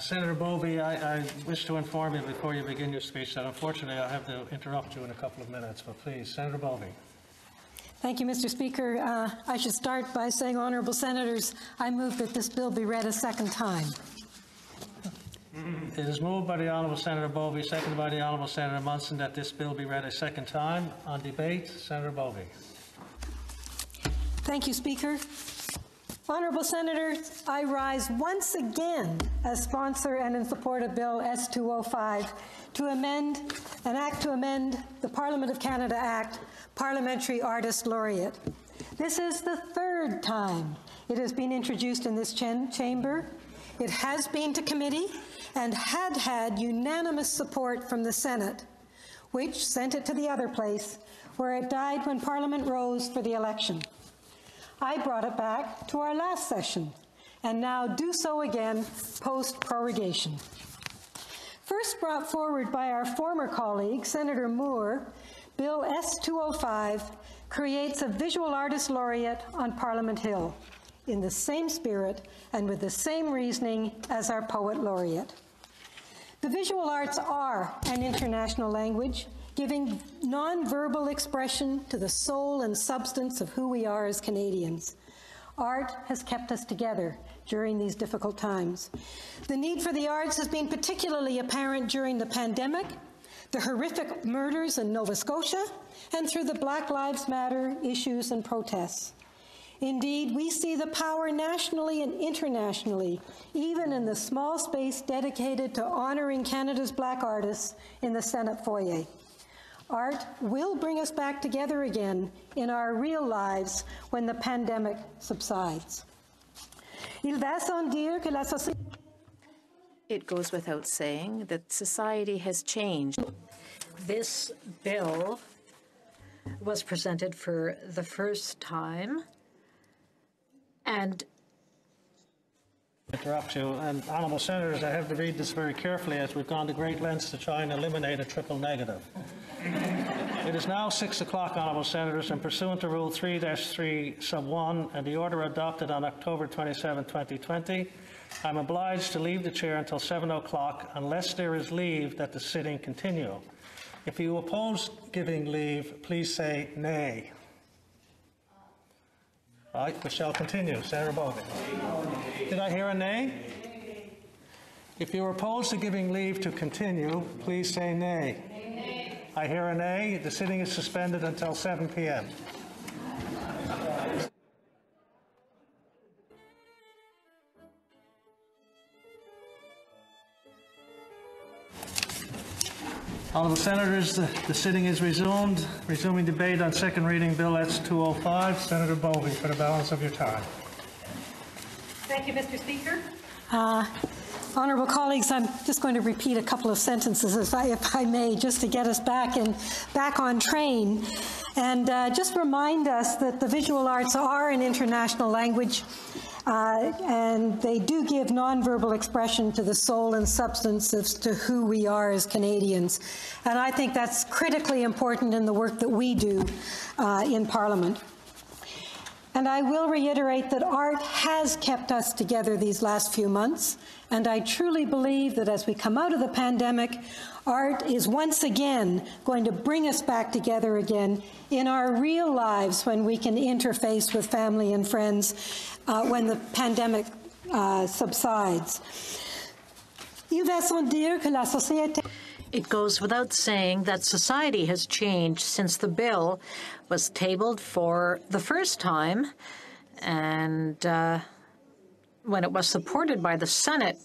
Senator Bovey, I wish to inform you before you begin your speech that unfortunately I have to interrupt you in a couple of minutes, but please, Senator Bovey. Thank you, Mr. Speaker. I should start by saying, honourable senators, I move that this bill be read a second time. It is moved by the Honourable Senator Bovey, seconded by the Honourable Senator Munson, that this bill be read a second time. On debate, Senator Bovey. Thank you, Speaker. Honourable Senators, I rise once again as sponsor and in support of Bill S-205 to amend an act to amend the Parliament of Canada Act, Parliamentary Artist Laureate. This is the third time it has been introduced in this chamber. It has been to committee and had unanimous support from the Senate, which sent it to the other place, where it died when Parliament rose for the election. I brought it back to our last session, and now do so again post-prorogation. First brought forward by our former colleague, Senator Moore, Bill S-205 creates a Visual Artist Laureate on Parliament Hill, in the same spirit and with the same reasoning as our Poet Laureate. The visual arts are an international language, giving non-verbal expression to the soul and substance of who we are as Canadians. Art has kept us together during these difficult times. The need for the arts has been particularly apparent during the pandemic, the horrific murders in Nova Scotia, and through the Black Lives Matter issues and protests. Indeed, we see the power nationally and internationally, even in the small space dedicated to honouring Canada's Black artists in the Senate foyer. Art will bring us back together again in our real lives when the pandemic subsides. It goes without saying that society has changed. This bill was presented for the first time, and interrupt you. And honourable senators, I have to read this very carefully as we've gone to great lengths to try and eliminate a triple negative. It is now 6 o'clock, honourable senators, and pursuant to Rule 3-3 sub 1 and the order adopted on October 27, 2020, I am obliged to leave the chair until 7 o'clock unless there is leave that the sitting continue. If you oppose giving leave, please say nay. All right, we shall continue. Senator Bovey. Did I hear a nay? If you are opposed to giving leave to continue, please say nay. I hear a nay. The sitting is suspended until 7 p.m. Honourable Senators, the sitting is resumed. Resuming debate on second reading Bill S-205. Senator Bovey, for the balance of your time. Thank you, Mr. Speaker. Honourable colleagues, I'm just going to repeat a couple of sentences, if I may, just to get us back on train, and just remind us that the visual arts are an international language, and they do give nonverbal expression to the soul and substance as to who we are as Canadians. And I think that's critically important in the work that we do in Parliament. And I will reiterate that art has kept us together these last few months, and I truly believe that as we come out of the pandemic, art is once again going to bring us back together again in our real lives when we can interface with family and friends when the pandemic subsides. It goes without saying that society has changed since the bill was tabled for the first time, and when it was supported by the Senate.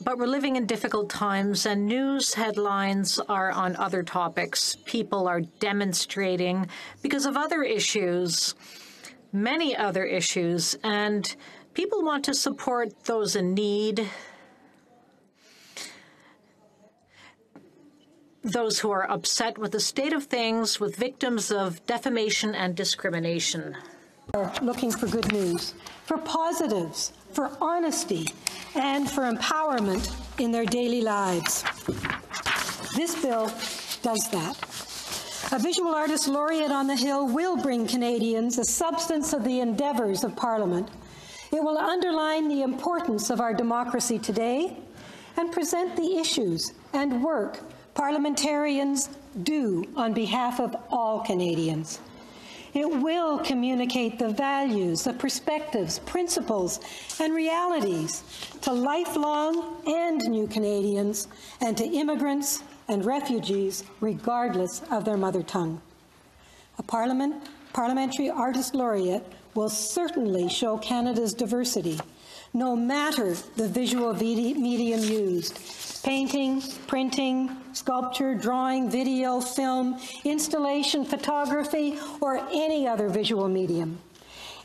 But we're living in difficult times, and news headlines are on other topics. People are demonstrating because of other issues, many other issues, and people want to support those in need, those who are upset with the state of things, with victims of defamation and discrimination. Are looking for good news, for positives, for honesty, and for empowerment in their daily lives. This bill does that. A Visual Artist Laureate on the Hill will bring Canadians a substance of the endeavours of Parliament. It will underline the importance of our democracy today and present the issues and work parliamentarians do on behalf of all Canadians. It will communicate the values, the perspectives, principles, and realities to lifelong and new Canadians and to immigrants and refugees, regardless of their mother tongue. A Parliamentary Artist Laureate will certainly show Canada's diversity, no matter the visual medium used: painting, printing, sculpture, drawing, video, film, installation, photography, or any other visual medium.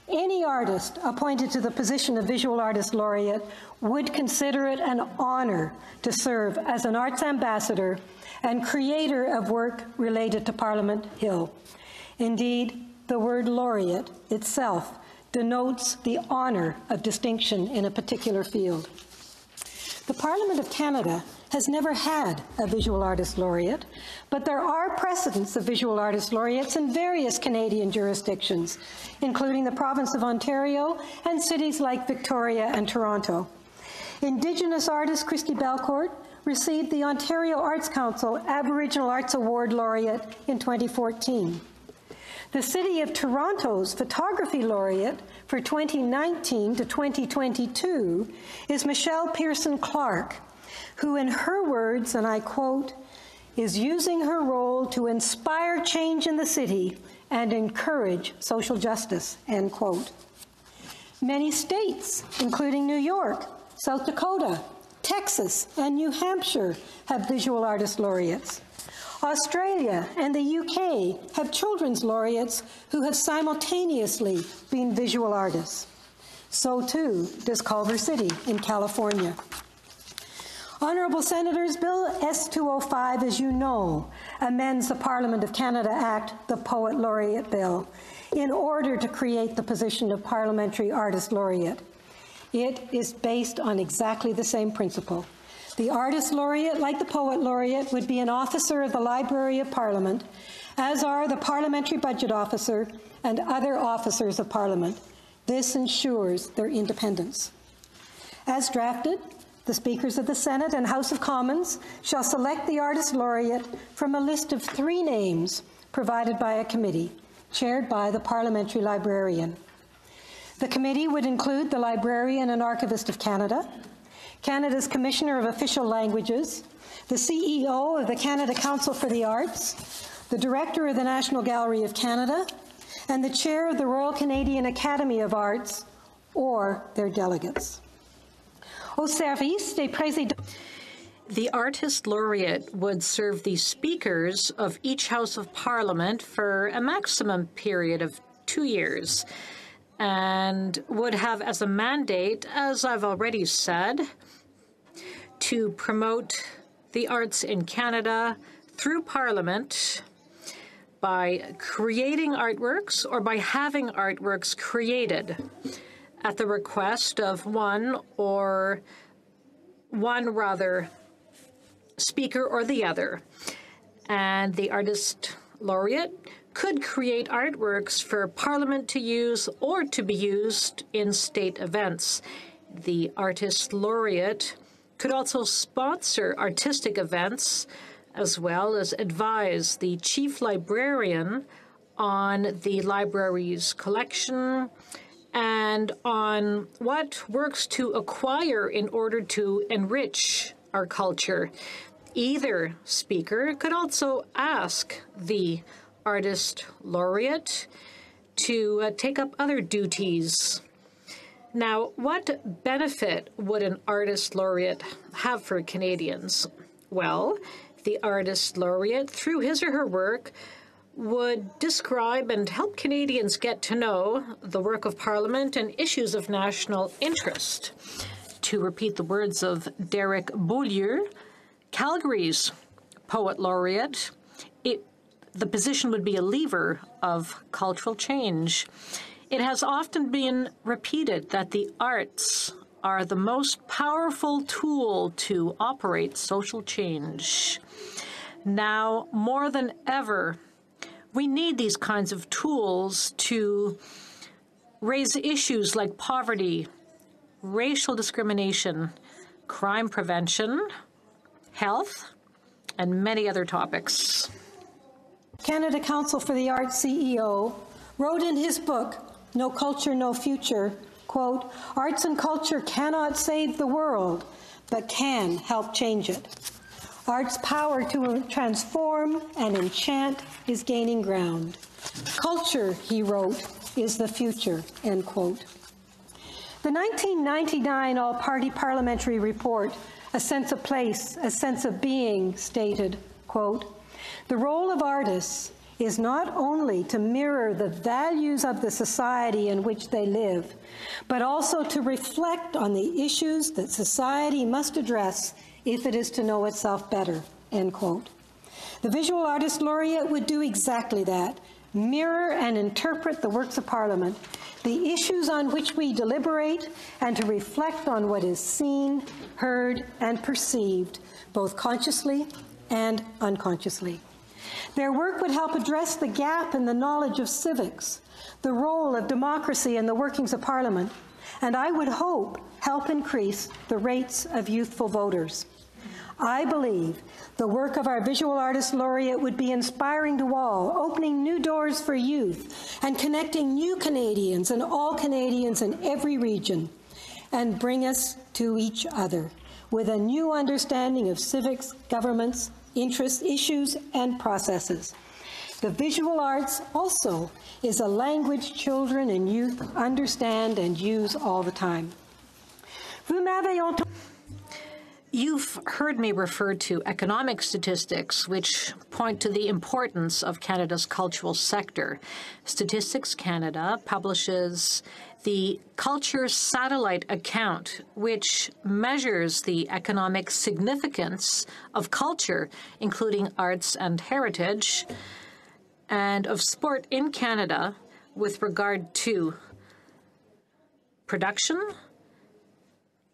Any artist appointed to the position of Visual Artist Laureate would consider it an honor to serve as an arts ambassador and creator of work related to Parliament Hill. Indeed, the word laureate itself denotes the honor of distinction in a particular field. The Parliament of Canada has never had a Visual Artist Laureate, but there are precedents of Visual Artist Laureates in various Canadian jurisdictions, including the province of Ontario and cities like Victoria and Toronto. Indigenous artist Christy Belcourt received the Ontario Arts Council Aboriginal Arts Award Laureate in 2014. The City of Toronto's Photography Laureate for 2019 to 2022 is Michelle Pearson-Clark, who, in her words, and I quote, is using her role to inspire change in the city and encourage social justice, end quote. Many states, including New York, South Dakota, Texas, and New Hampshire, have Visual Artist Laureates. Australia and the UK have children's laureates who have simultaneously been visual artists. So too does Culver City in California. Honourable Senators, Bill S-205, as you know, amends the Parliament of Canada Act, the Poet Laureate Bill, in order to create the position of Parliamentary Artist Laureate. It is based on exactly the same principle. The Artist Laureate, like the Poet Laureate, would be an officer of the Library of Parliament, as are the Parliamentary Budget Officer and other officers of Parliament. This ensures their independence. As drafted, the Speakers of the Senate and House of Commons shall select the Artist Laureate from a list of 3 names provided by a committee, chaired by the Parliamentary Librarian. The committee would include the Librarian and Archivist of Canada, Canada's Commissioner of Official Languages, the CEO of the Canada Council for the Arts, the Director of the National Gallery of Canada, and the Chair of the Royal Canadian Academy of Arts, or their delegates. Au service des présidents. The Artist Laureate would serve the speakers of each House of Parliament for a maximum period of 2 years, and would have as a mandate, as I've already said, to promote the arts in Canada through Parliament by creating artworks or by having artworks created at the request of one speaker or the other. And the Artist Laureate could create artworks for Parliament to use or to be used in state events. The Artist Laureate could also sponsor artistic events as well as advise the Chief Librarian on the library's collection and on what works to acquire in order to enrich our culture. Either speaker could also ask the Artist Laureate to take up other duties. Now, what benefit would an Artist Laureate have for Canadians? Well, the Artist Laureate, through his or her work, would describe and help Canadians get to know the work of Parliament and issues of national interest. To repeat the words of Derek Beaulieu, Calgary's Poet Laureate, the position would be a lever of cultural change. It has often been repeated that the arts are the most powerful tool to operate social change. Now, more than ever, we need these kinds of tools to raise issues like poverty, racial discrimination, crime prevention, health, and many other topics. Canada Council for the Arts CEO wrote in his book, No Culture, No Future, quote, "Arts and culture cannot save the world, but can help change it. Art's power to transform and enchant is gaining ground. Culture," he wrote, "is the future," end quote. The 1999 All-Party Parliamentary Report, A Sense of Place, A Sense of Being, stated, quote, "The role of artists is not only to mirror the values of the society in which they live, but also to reflect on the issues that society must address if it is to know itself better," end quote. The Visual Artist Laureate would do exactly that, mirror and interpret the works of Parliament, the issues on which we deliberate, and to reflect on what is seen, heard, and perceived, both consciously and unconsciously. Their work would help address the gap in the knowledge of civics, the role of democracy in the workings of Parliament, and I would hope help increase the rates of youthful voters. I believe the work of our Visual Artist Laureate would be inspiring to all, opening new doors for youth and connecting new Canadians and all Canadians in every region, and bring us to each other with a new understanding of civics, governments, interests, issues, and processes. The visual arts also is a language children and youth understand and use all the time. You've heard me refer to economic statistics, which point to the importance of Canada's cultural sector. Statistics Canada publishes the Culture Satellite Account, which measures the economic significance of culture, including arts and heritage, and of sport in Canada with regard to production,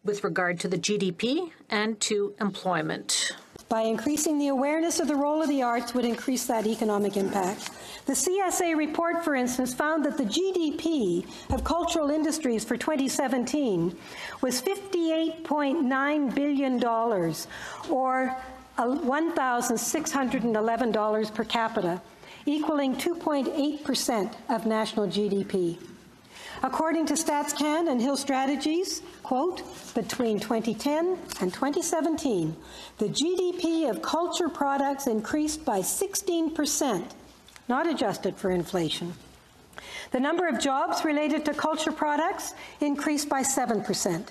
with regard to the GDP, and to employment. By increasing the awareness of the role of the arts would increase that economic impact. The CSA report, for instance, found that the GDP of cultural industries for 2017 was $58.9 billion, or $1,611 per capita, equaling 2.8% of national GDP. According to StatsCan and Hill Strategies, quote, between 2010 and 2017, the GDP of culture products increased by 16%, not adjusted for inflation. The number of jobs related to culture products increased by 7%.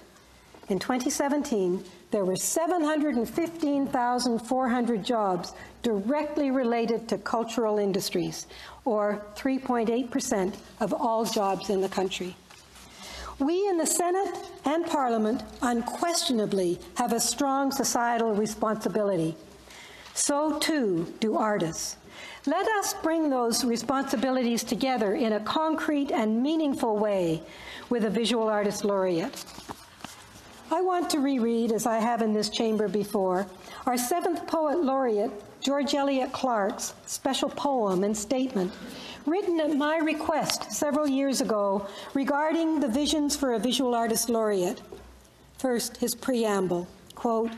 In 2017, there were 715,400 jobs directly related to cultural industries, or 3.8% of all jobs in the country. We in the Senate and Parliament unquestionably have a strong societal responsibility. So too do artists. Let us bring those responsibilities together in a concrete and meaningful way with a Visual Artist Laureate. I want to reread, as I have in this chamber before, our 7th Poet Laureate, George Eliot Clarke's special poem and statement, written at my request several years ago regarding the visions for a Visual Artist Laureate. First, his preamble, quote,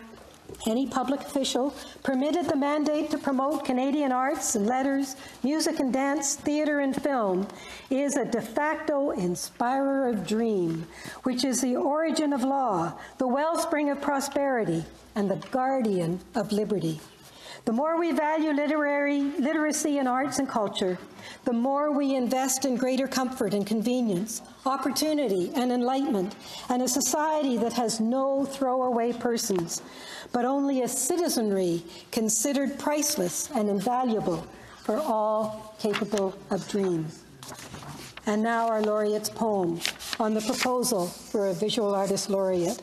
"Any public official permitted the mandate to promote Canadian arts and letters, music and dance, theatre and film is a de facto inspirer of dream, which is the origin of law, the wellspring of prosperity, and the guardian of liberty. The more we value literacy in arts and culture, the more we invest in greater comfort and convenience, opportunity and enlightenment, and a society that has no throwaway persons, but only a citizenry considered priceless and invaluable for all capable of dreams." And now our laureate's poem on the proposal for a Visual Artist Laureate.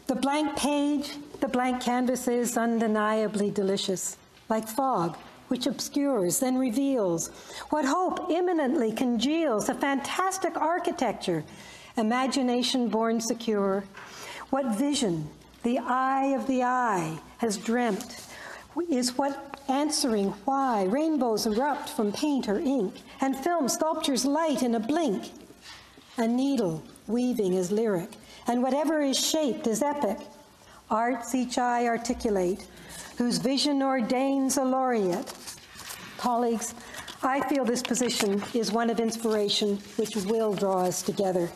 The blank page, the blank canvas is undeniably delicious, like fog, which obscures, then reveals. What hope imminently congeals, a fantastic architecture, imagination born secure. What vision the eye of the eye has dreamt is what answering why rainbows erupt from paint or ink, and film sculptures light in a blink. A needle weaving is lyric, and whatever is shaped is epic. Arts each eye articulate, whose vision ordains a laureate. Colleagues, I feel this position is one of inspiration which will draw us together.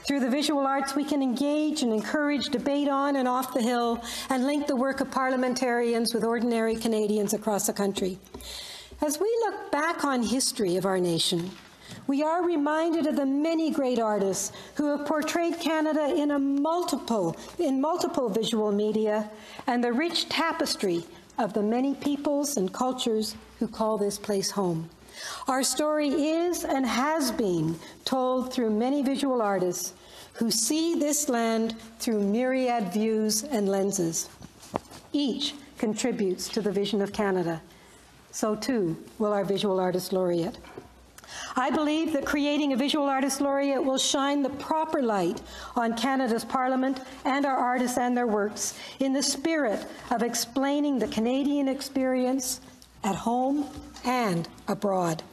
Through the visual arts, we can engage and encourage debate on and off the Hill and link the work of parliamentarians with ordinary Canadians across the country. As we look back on history of our nation, we are reminded of the many great artists who have portrayed Canada in multiple visual media and the rich tapestry of the many peoples and cultures who call this place home. Our story is and has been told through many visual artists who see this land through myriad views and lenses. Each contributes to the vision of Canada. So too will our Visual Artist Laureate. I believe that creating a Visual Artist Laureate will shine the proper light on Canada's Parliament and our artists and their works in the spirit of explaining the Canadian experience at home and abroad.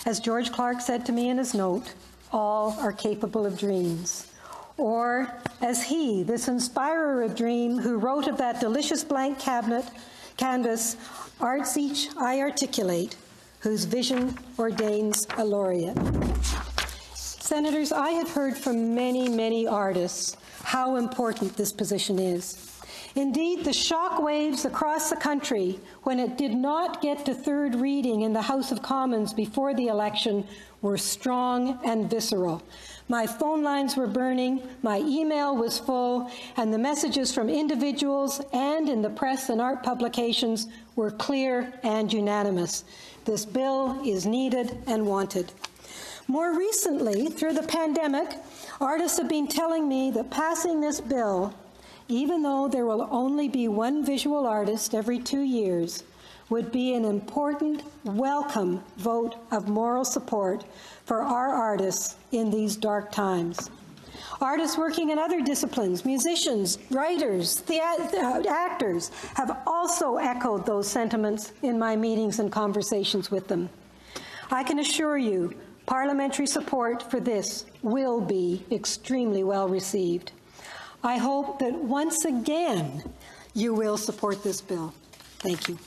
As George Clark said to me in his note, all are capable of dreams. Or as he, this inspirer of dream, who wrote of that delicious blank canvas, arts each I articulate, whose vision ordains a laureate. Senators, I have heard from many, many artists how important this position is. Indeed, the shock waves across the country when it did not get to third reading in the House of Commons before the election were strong and visceral. My phone lines were burning, my email was full, and the messages from individuals and in the press and art publications were clear and unanimous. This bill is needed and wanted. More recently, through the pandemic, artists have been telling me that passing this bill, even though there will only be one visual artist every 2 years, would be an important, welcome vote of moral support for our artists in these dark times. Artists working in other disciplines, musicians, writers, actors, have also echoed those sentiments in my meetings and conversations with them. I can assure you, parliamentary support for this will be extremely well received. I hope that once again you will support this bill. Thank you.